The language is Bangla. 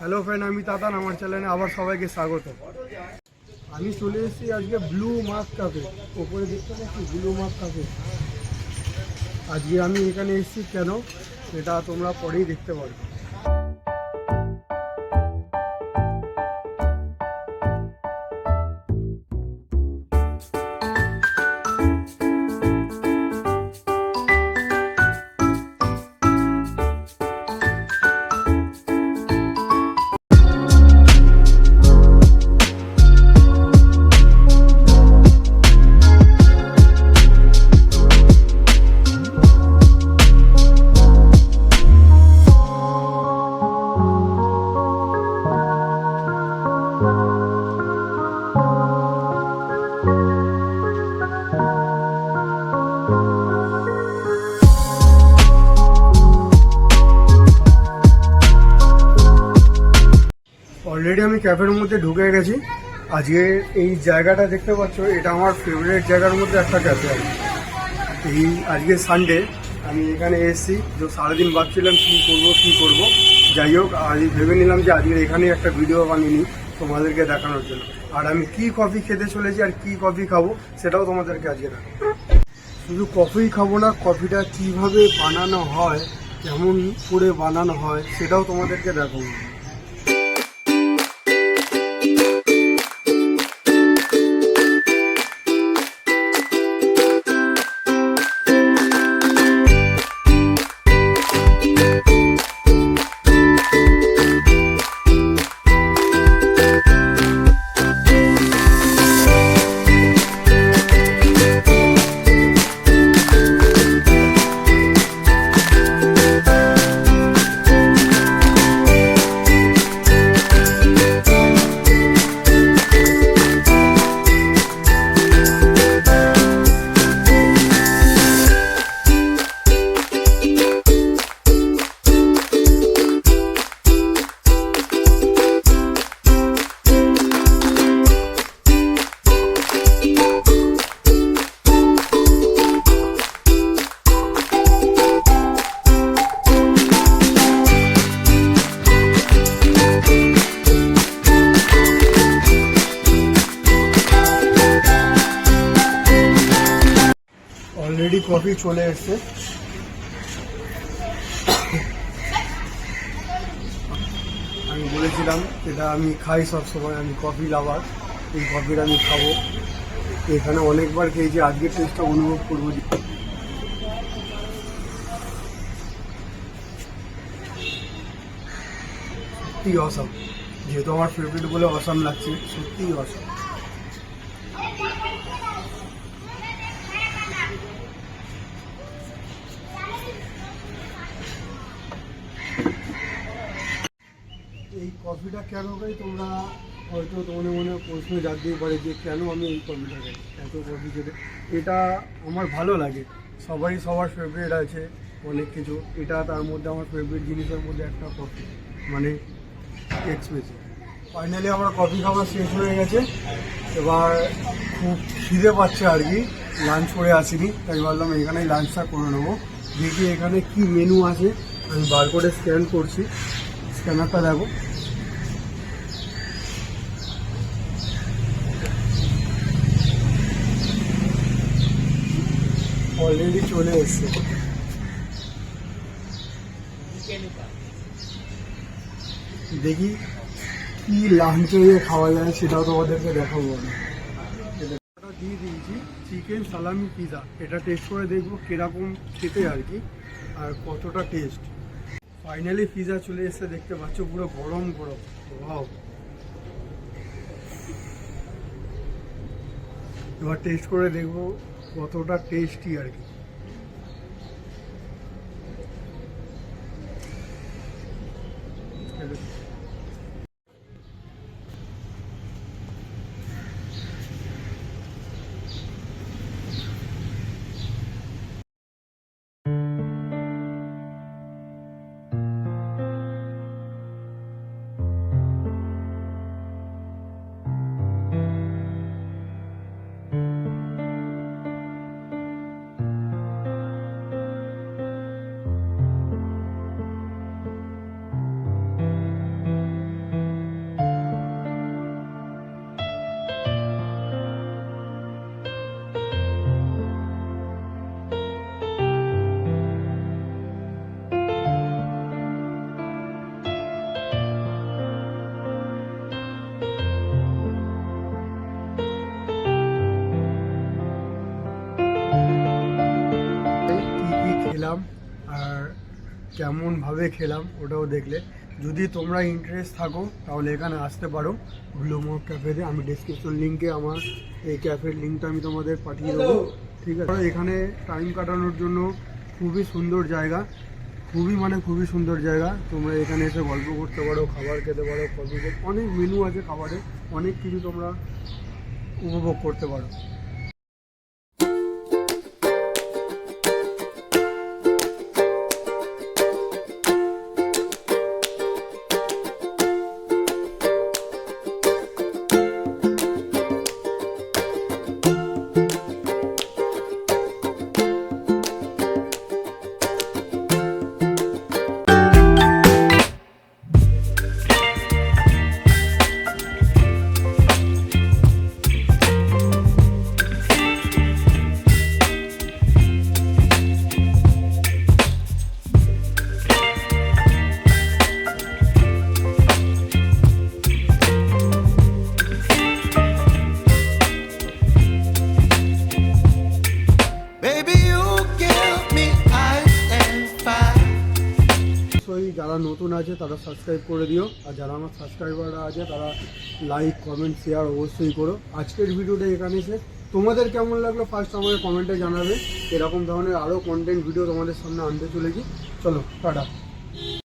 হ্যালো ফ্রেন্ড, আমি তাতান। আমার চ্যানেলে আবার সবাইকে স্বাগত। আমি চলে এসেছি আজকে ব্লু মার্ক কাফে। ওপরে দেখতে পাচ্ছি ব্লু মার্ক কাফে। আজকে আমি এখানে এসেছি কেন, এটা তোমরা পরেই দেখতে পারবে। অলরেডি আমি ক্যাফের মধ্যে ঢুকে গেছি। আজকে এই জায়গাটা দেখতে পাচ্ছ, এটা আমার ফেভারিট জায়গার মধ্যে একটা ক্যাফে আছে। এই আজকে সানডে আমি এখানে এসেছি, তো সারাদিন ভাবছিলাম কী করব। যাই হোক, আজ ভেবে নিলাম যে আজকে এখানে একটা ভিডিও বানিয়ে নিই তোমাদেরকে দেখানোর জন্য। আর আমি কি কফি খেতে চলেছি আর কি কফি খাবো সেটাও তোমাদেরকে আজকে দেখাবো। শুধু কফিই খাবো না, কফিটা কিভাবে বানানো হয়, কেমন করে বানানো হয় সেটাও তোমাদেরকে দেখাবো। অলরেডি কফি চলে এসছে। আমি বলেছিলাম এটা আমি খাই সবসময়, আমি কফি লাভার, এই কফিটা আমি খাবো। এখানে অনেকবার খেয়েছি, আজকের টেস্টটা অনুভব করবো। সত্যিই অসাম, যেহেতু আমার ফেভারিট বলে অসাম লাগছে, সত্যিই অসাম। এই কফিটা কেন খাই তোমরা হয়তো তোমাদের মনে প্রশ্ন জাগতেই পারে যে কেন আমি এই কফিটা খাই, এত কফি খেতে। এটা আমার ভালো লাগে, সবারই সবার ফেভারিট আছে অনেক কিছু। এটা তার মধ্যে আমার ফেভারিট জিনিসের মধ্যে একটা কফি, মানে এক্সপ্রেসো। ফাইনালি আমার কফি খাওয়া শেষ হয়ে গেছে। এবার খুব খিদে পাচ্ছে আর কি, লাঞ্চ করে আসিনি, তাই ভাবলাম এখানেই লাঞ্চটা করে নেবো। দেখি এখানে কি মেনু আছে, আমি বার করে স্ক্যান করছি। স্ক্যানারটা দেখো, অলরেডি চলে এসছে। দেখি কি লাঞ্চে খাওয়া যায় সেটাও তোমাদেরকে দেখাবো। আমি দিয়ে দিয়েছি চিকেন সালামি পিজা, এটা টেস্ট করে দেখবো কিরকম খেতে আর কি, আর কতটা টেস্ট। ফাইনালি পিজা চলে এসছে, দেখতে পাচ্ছ পুরো গরম গরম। ওয়াও, এবার টেস্ট করে দেখবো কতটা টেস্টি আর কি। কেমনভাবে খেলাম ওটাও দেখলে। যদি তোমরা ইন্টারেস্ট থাকো তাহলে এখানে আসতে পারো ব্লু মক ক্যাফেতে। আমি ডেসক্রিপশন লিঙ্কে আমার এই ক্যাফের লিঙ্কটা আমি তোমাদের পাঠিয়ে দেবো, ঠিক আছে? এখানে টাইম কাটানোর জন্য খুবই সুন্দর জায়গা, খুবই সুন্দর জায়গা। তোমরা এখানে এসে গল্প করতে পারো, খাবার খেতে পারো, কফি খেতে, অনেক মেনু আছে খাবারে, অনেক কিছু তোমরা উপভোগ করতে পারো। যারা নতুন আছে তারা সাবস্ক্রাইব করে দিও, আর যারা আমার সাবস্ক্রাইবাররা আছে তারা লাইক কমেন্ট শেয়ার অবশ্যই করো। আজকের ভিডিওটা এখানে শেষ। তোমাদের কেমন লাগলো ফার্স্ট আমাকে কমেন্টে জানাবে। এরকম ধরনের আরও কন্টেন্ট ভিডিও তোমাদের সামনে আনতে চলেছি। চলো টাটা।